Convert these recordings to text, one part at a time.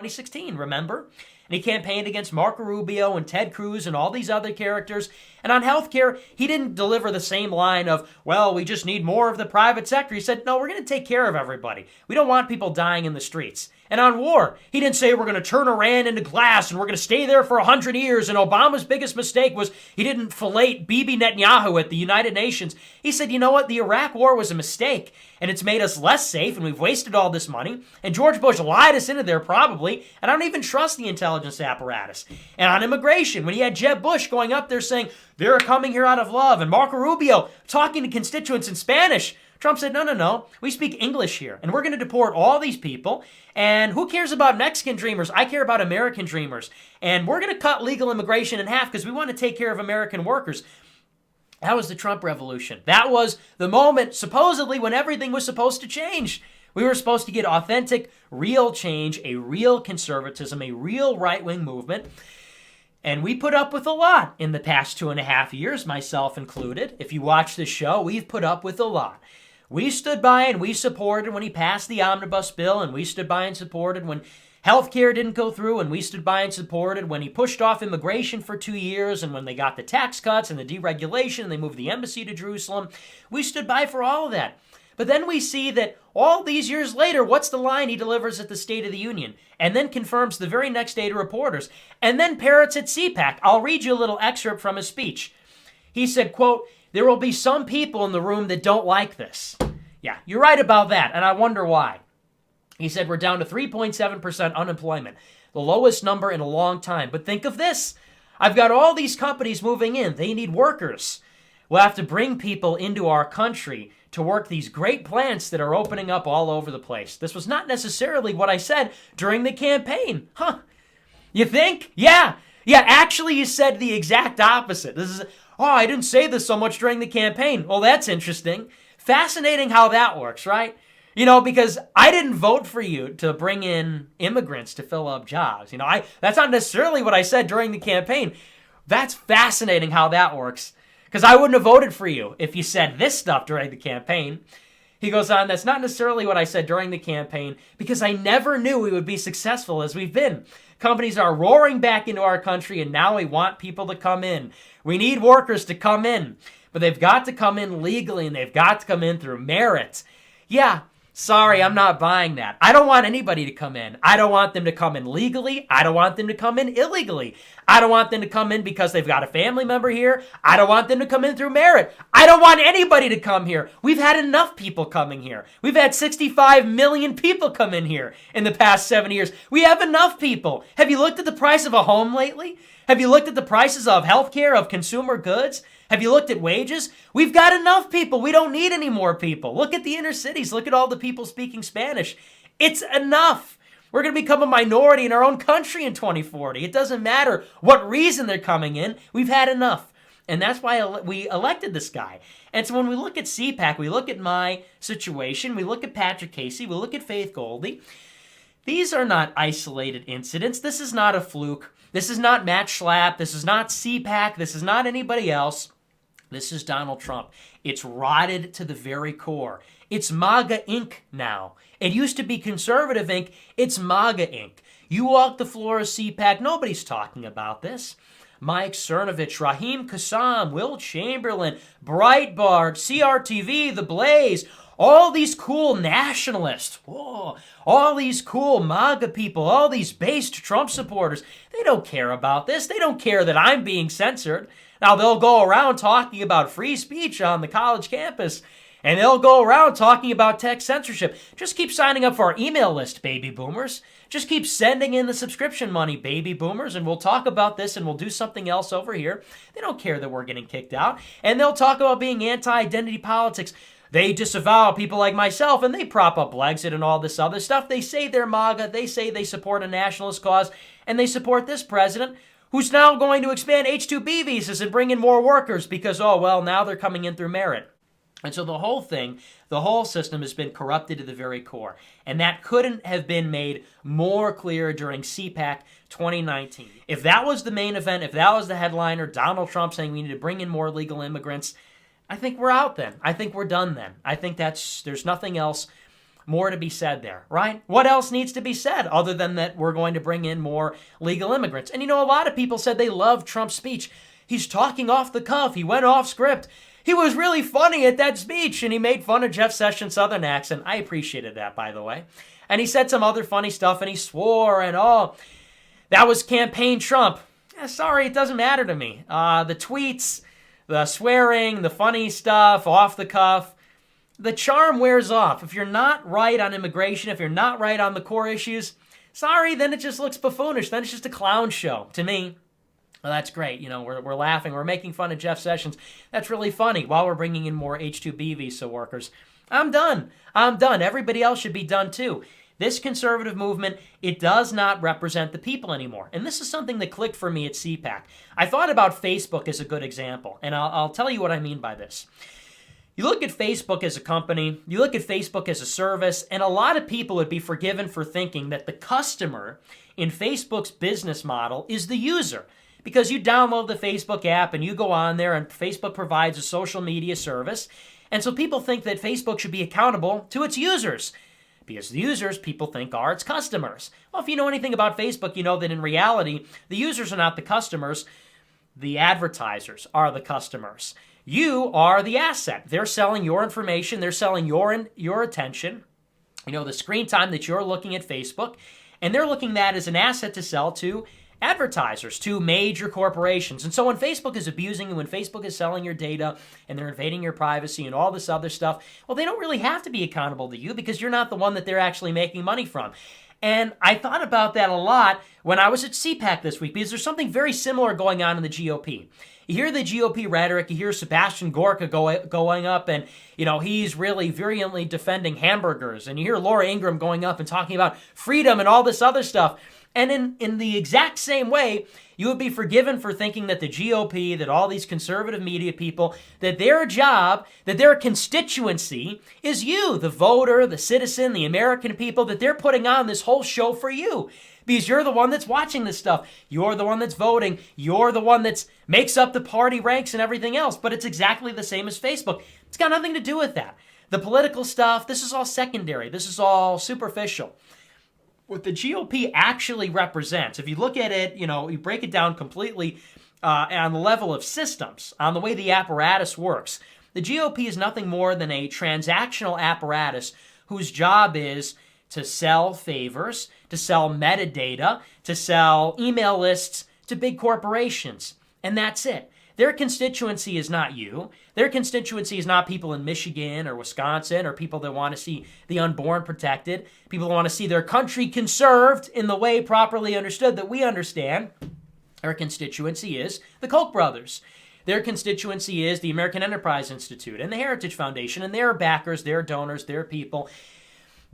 2016, remember? And he campaigned against Marco Rubio and Ted Cruz and all these other characters. And on healthcare, he didn't deliver the same line of, well, we just need more of the private sector. He said, no, we're going to take care of everybody. We don't want people dying in the streets. And on war, he didn't say we're going to turn Iran into glass and we're going to stay there for 100 years. And Obama's biggest mistake was he didn't fillet Bibi Netanyahu at the United Nations. He said, you know what? The Iraq war was a mistake and it's made us less safe and we've wasted all this money. And George Bush lied us into there probably. And I don't even trust the intelligence apparatus. And on immigration, when he had Jeb Bush going up there saying, they're coming here out of love, and Marco Rubio talking to constituents in Spanish, Trump said, no, we speak English here, and we're going to deport all these people, and who cares about Mexican dreamers? I care about American dreamers, and we're going to cut legal immigration in half because we want to take care of American workers. That was the Trump revolution. That was the moment, supposedly, when everything was supposed to change. We were supposed to get authentic, real change, a real conservatism, a real right-wing movement. And we put up with a lot in the past 2.5 years, myself included. If you watch this show, we've put up with a lot. We stood by and we supported when he passed the omnibus bill, and we stood by and supported when healthcare didn't go through, and we stood by and supported when he pushed off immigration for 2 years, and when they got the tax cuts and the deregulation and they moved the embassy to Jerusalem. We stood by for all of that. But then we see that all these years later, what's the line he delivers at the State of the Union? And then confirms the very next day to reporters. And then parrots at CPAC. I'll read you a little excerpt from his speech. He said, quote, there will be some people in the room that don't like this. Yeah, you're right about that, and I wonder why. He said we're down to 3.7% unemployment, the lowest number in a long time. But think of this. I've got all these companies moving in. They need workers. We'll have to bring people into our country to work these great plants that are opening up all over the place. This was not necessarily what I said during the campaign. Huh? You think? Yeah, actually you said the exact opposite. I didn't say this so much during the campaign. Well, that's interesting. Fascinating how that works, right? You know, because I didn't vote for you to bring in immigrants to fill up jobs. You know, that's not necessarily what I said during the campaign. That's fascinating how that works. Because I wouldn't have voted for you if you said this stuff during the campaign. He goes on, that's not necessarily what I said during the campaign because I never knew we would be successful as we've been. Companies are roaring back into our country and now we want people to come in. We need workers to come in, but they've got to come in legally and they've got to come in through merit. Yeah, sorry, I'm not buying that. I don't want anybody to come in. I don't want them to come in legally. I don't want them to come in illegally. I don't want them to come in because they've got a family member here. I don't want them to come in through merit. I don't want anybody to come here. We've had enough people coming here. We've had 65 million people come in here in the past 7 years. We have enough people. Have you looked at the price of a home lately? Have you looked at the prices of healthcare, of consumer goods? Have you looked at wages? We've got enough people. We don't need any more people. Look at the inner cities. Look at all the people speaking Spanish. It's enough. We're going to become a minority in our own country in 2040. It doesn't matter what reason they're coming in. We've had enough. And that's why we elected this guy. And so when we look at CPAC, we look at my situation, we look at Patrick Casey, we look at Faith Goldy. These are not isolated incidents. This is not a fluke. This is not Matt Schlapp. This is not CPAC. This is not anybody else. This is Donald Trump. It's rotted to the very core. It's MAGA Inc. now. It used to be Conservative Inc. It's MAGA Inc. You walk the floor of CPAC, nobody's talking about this. Mike Cernovich, Raheem Kassam, Will Chamberlain, Breitbart, CRTV, The Blaze, all these cool nationalists, all these cool MAGA people, all these based Trump supporters, they don't care about this. They don't care that I'm being censored. Now, they'll go around talking about free speech on the college campus, and they'll go around talking about tech censorship. Just keep signing up for our email list, baby boomers. Just keep sending in the subscription money, baby boomers, and we'll talk about this and we'll do something else over here. They don't care that we're getting kicked out. And they'll talk about being anti-identity politics. They disavow people like myself, and they prop up Brexit and all this other stuff. They say they're MAGA. They say they support a nationalist cause, and they support this president who's now going to expand H-2B visas and bring in more workers because, now they're coming in through merit. And so the whole thing, the whole system has been corrupted to the very core. And that couldn't have been made more clear during CPAC 2019. If that was the main event, if that was the headliner, Donald Trump saying we need to bring in more legal immigrants, I think we're out then. I think we're done then. I think there's nothing else more to be said there, right? What else needs to be said other than that we're going to bring in more legal immigrants? And a lot of people said they loved Trump's speech. He's talking off the cuff. He went off script. He was really funny at that speech, and he made fun of Jeff Sessions' Southern accent. I appreciated that, by the way. And he said some other funny stuff, and he swore, and that was campaign Trump. Sorry, it doesn't matter to me. The tweets, the swearing, the funny stuff, off the cuff, the charm wears off. If you're not right on immigration, if you're not right on the core issues, sorry, then it just looks buffoonish. Then it's just a clown show to me. Well, that's great. We're laughing. We're making fun of Jeff Sessions. That's really funny while we're bringing in more H-2B visa workers. I'm done. Everybody else should be done too. This conservative movement, it does not represent the people anymore. And this is something that clicked for me at CPAC. I thought about Facebook as a good example, and I'll tell you what I mean by this. You look at Facebook as a company, you look at Facebook as a service, and a lot of people would be forgiven for thinking that the customer in Facebook's business model is the user. Because you download the Facebook app and you go on there and Facebook provides a social media service. And so people think that Facebook should be accountable to its users. Because the users, people think, are its customers. Well, if you know anything about Facebook, you know that in reality, the users are not the customers. The advertisers are the customers. You are the asset. They're selling your information. They're selling your attention. The screen time that you're looking at Facebook. And they're looking at that as an asset to sell to advertisers, to major corporations. And so when Facebook is abusing you, when Facebook is selling your data and they're invading your privacy and all this other stuff, well, they don't really have to be accountable to you because you're not the one that they're actually making money from. And I thought about that a lot when I was at CPAC this week because there's something very similar going on in the GOP. You hear the GOP rhetoric, you hear Sebastian Gorka going up and, he's really virulently defending hamburgers. And you hear Laura Ingraham going up and talking about freedom and all this other stuff. And in the exact same way, you would be forgiven for thinking that the GOP, that all these conservative media people, that their job, that their constituency is you, the voter, the citizen, the American people, that they're putting on this whole show for you. Because you're the one that's watching this stuff. You're the one that's voting. You're the one that makes up the party ranks and everything else. But it's exactly the same as Facebook. It's got nothing to do with that. The political stuff, this is all secondary. This is all superficial. What the GOP actually represents, if you look at it, you break it down completely on the level of systems, on the way the apparatus works. The GOP is nothing more than a transactional apparatus whose job is to sell favors, to sell metadata, to sell email lists to big corporations. And that's it. Their constituency is not you. Their constituency is not people in Michigan or Wisconsin or people that want to see the unborn protected, people that want to see their country conserved in the way properly understood that we understand. Their constituency is the Koch brothers. Their constituency is the American Enterprise Institute and the Heritage Foundation and their backers, their donors, their people.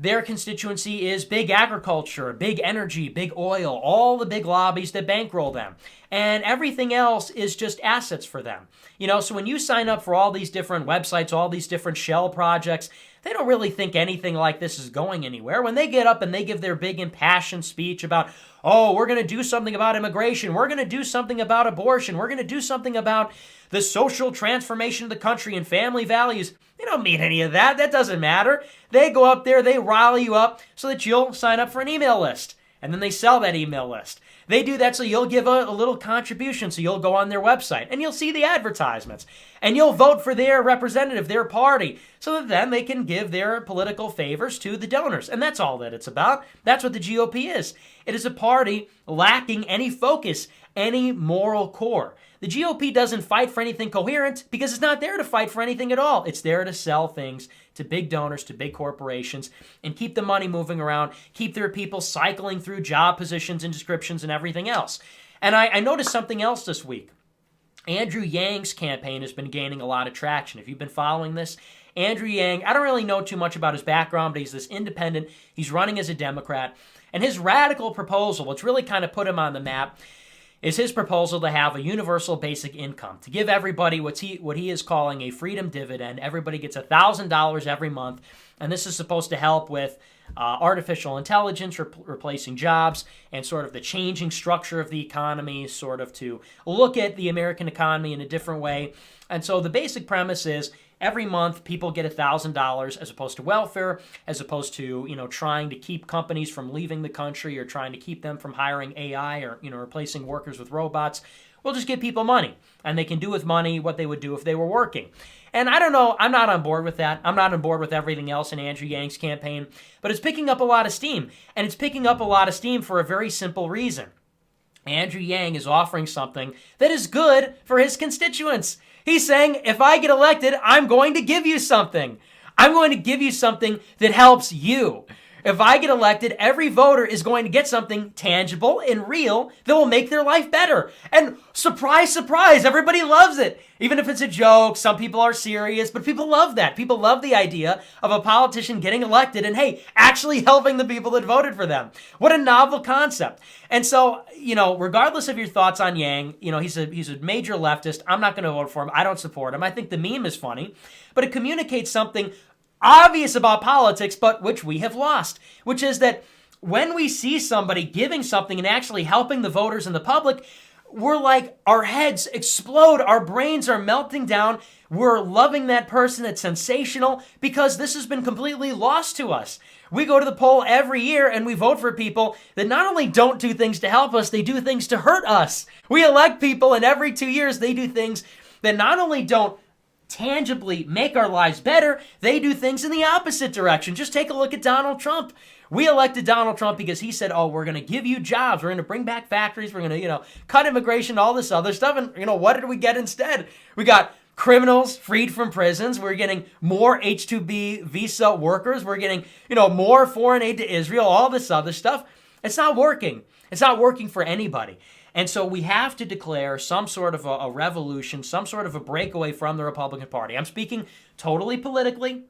Their constituency is big agriculture, big energy, big oil, all the big lobbies that bankroll them. And everything else is just assets for them. So when you sign up for all these different websites, all these different shell projects, they don't really think anything like this is going anywhere. When they get up and they give their big impassioned speech about, we're going to do something about immigration, we're going to do something about abortion, we're going to do something about the social transformation of the country and family values, they don't mean any of that. That doesn't matter. They go up there, they rile you up so that you'll sign up for an email list. And then they sell that email list. They do that so you'll give a little contribution, so you'll go on their website and you'll see the advertisements. And you'll vote for their representative, their party, so that then they can give their political favors to the donors. And that's all that it's about. That's what the GOP is. It is a party lacking any focus, any moral core. The GOP doesn't fight for anything coherent because it's not there to fight for anything at all. It's there to sell things to big donors, to big corporations, and keep the money moving around, keep their people cycling through job positions and descriptions and everything else. And I noticed something else this week. Andrew Yang's campaign has been gaining a lot of traction. If you've been following this, Andrew Yang, I don't really know too much about his background, but he's this independent. He's running as a Democrat. And his radical proposal, which really kind of put him on the map, is his proposal to have a universal basic income, to give everybody what he is calling a freedom dividend. Everybody gets $1,000 every month, and this is supposed to help with artificial intelligence replacing jobs and sort of the changing structure of the economy, sort of to look at the American economy in a different way. And so the basic premise is every month people get $1,000 as opposed to welfare, as opposed to, trying to keep companies from leaving the country or trying to keep them from hiring AI or, replacing workers with robots. We'll just give people money, and they can do with money what they would do if they were working. And I don't know, I'm not on board with that. I'm not on board with everything else in Andrew Yang's campaign, but it's picking up a lot of steam, and it's picking up a lot of steam for a very simple reason. Andrew Yang is offering something that is good for his constituents. He's saying, if I get elected, I'm going to give you something. I'm going to give you something that helps you. If I get elected, every voter is going to get something tangible and real that will make their life better. And surprise, surprise, everybody loves it. Even if it's a joke, some people are serious, but people love that. People love the idea of a politician getting elected and, hey, actually helping the people that voted for them. What a novel concept. And so, regardless of your thoughts on Yang, he's a major leftist. I'm not going to vote for him. I don't support him. I think the meme is funny, but it communicates something obvious about politics, but which we have lost, which is that when we see somebody giving something and actually helping the voters and the public, we're like, our heads explode, our brains are melting down, we're loving that person, it's sensational, because this has been completely lost to us. We go to the poll every year and we vote for people that not only don't do things to help us, they do things to hurt us. We elect people, and every 2 years they do things that not only don't tangibly make our lives better, they do things in the opposite direction. Just take a look at Donald Trump. We elected Donald Trump because he said, we're going to give you jobs. We're going to bring back factories. We're going to, cut immigration, all this other stuff. And, what did we get instead? We got criminals freed from prisons. We're getting more H-2B visa workers. We're getting, more foreign aid to Israel, all this other stuff. It's not working. It's not working for anybody. And so we have to declare some sort of a revolution, some sort of a breakaway from the Republican Party. I'm speaking totally politically,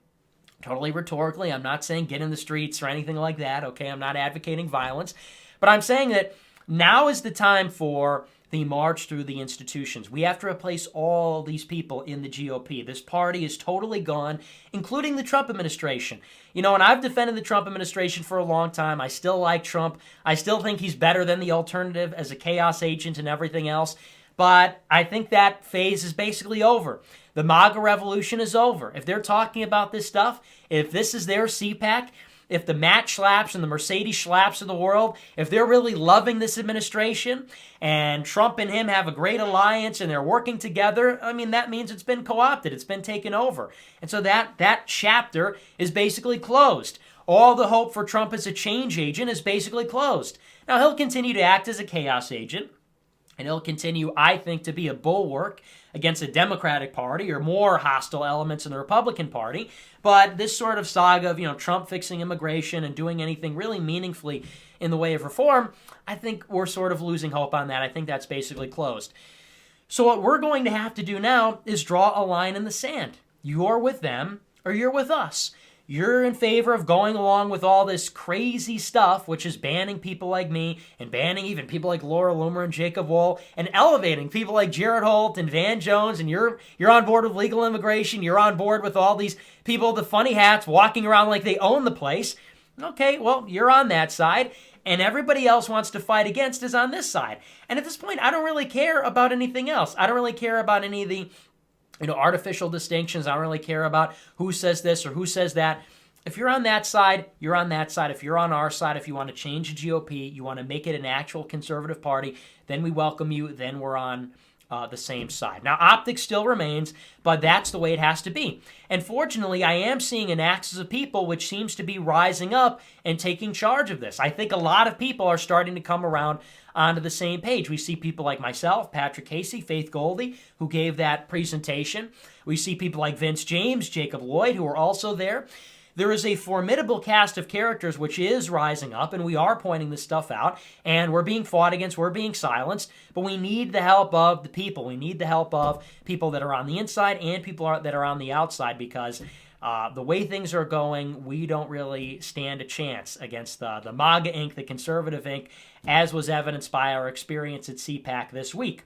totally rhetorically. I'm not saying get in the streets or anything like that, okay? I'm not advocating violence. But I'm saying that now is the time for the march through the institutions. We have to replace all these people in the GOP. This party is totally gone, including the Trump administration. And I've defended the Trump administration for a long time. I still like Trump. I still think he's better than the alternative as a chaos agent and everything else. But I think that phase is basically over. The MAGA revolution is over. If they're talking about this stuff, if this is their CPAC, if the Matt Schlapps and the Mercedes Schlapps of the world, if they're really loving this administration and Trump and him have a great alliance and they're working together, that means it's been co-opted. It's been taken over. And so that chapter is basically closed. All the hope for Trump as a change agent is basically closed. Now, he'll continue to act as a chaos agent, and he'll continue, I think, to be a bulwark against the Democratic Party or more hostile elements in the Republican Party. But this sort of saga of, Trump fixing immigration and doing anything really meaningfully in the way of reform, I think we're sort of losing hope on that. I think that's basically closed. So what we're going to have to do now is draw a line in the sand. You're with them or you're with us. You're in favor of going along with all this crazy stuff, which is banning people like me and banning even people like Laura Loomer and Jacob Wohl and elevating people like Jared Holt and Van Jones, and you're on board with legal immigration. You're on board with all these people with the funny hats walking around like they own the place. Okay, well, you're on that side, and everybody else wants to fight against is on this side. And at this point, I don't really care about anything else. I don't really care about any of the artificial distinctions. I don't really care about who says this or who says that. If you're on that side, you're on that side. If you're on our side, if you want to change the GOP, you want to make it an actual conservative party, then we welcome you. Then we're on the same side. Now, optics still remains, but that's the way it has to be. And fortunately, I am seeing an axis of people which seems to be rising up and taking charge of this. I think a lot of people are starting to come around onto the same page. We see people like myself, Patrick Casey, Faith Goldie, who gave that presentation. We see people like Vince James, Jacob Lloyd, who are also there. There is a formidable cast of characters which is rising up, and we are pointing this stuff out, and we're being fought against, we're being silenced, but we need the help of the people. We need the help of people that are on the inside and people that are on the outside, because the way things are going, we don't really stand a chance against the MAGA Inc., the Conservative Inc., as was evidenced by our experience at CPAC this week.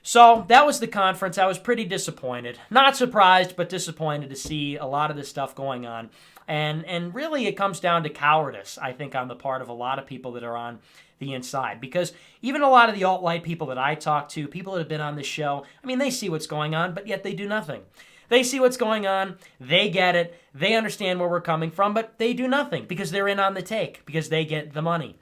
So that was the conference. I was pretty disappointed. Not surprised, but disappointed to see a lot of this stuff going on. And really it comes down to cowardice, I think, on the part of a lot of people that are on the inside. Because even a lot of the alt-right people that I talk to, people that have been on this show, they see what's going on, but yet they do nothing. They see what's going on. They get it. They understand where we're coming from, but they do nothing because they're in on the take, because they get the money.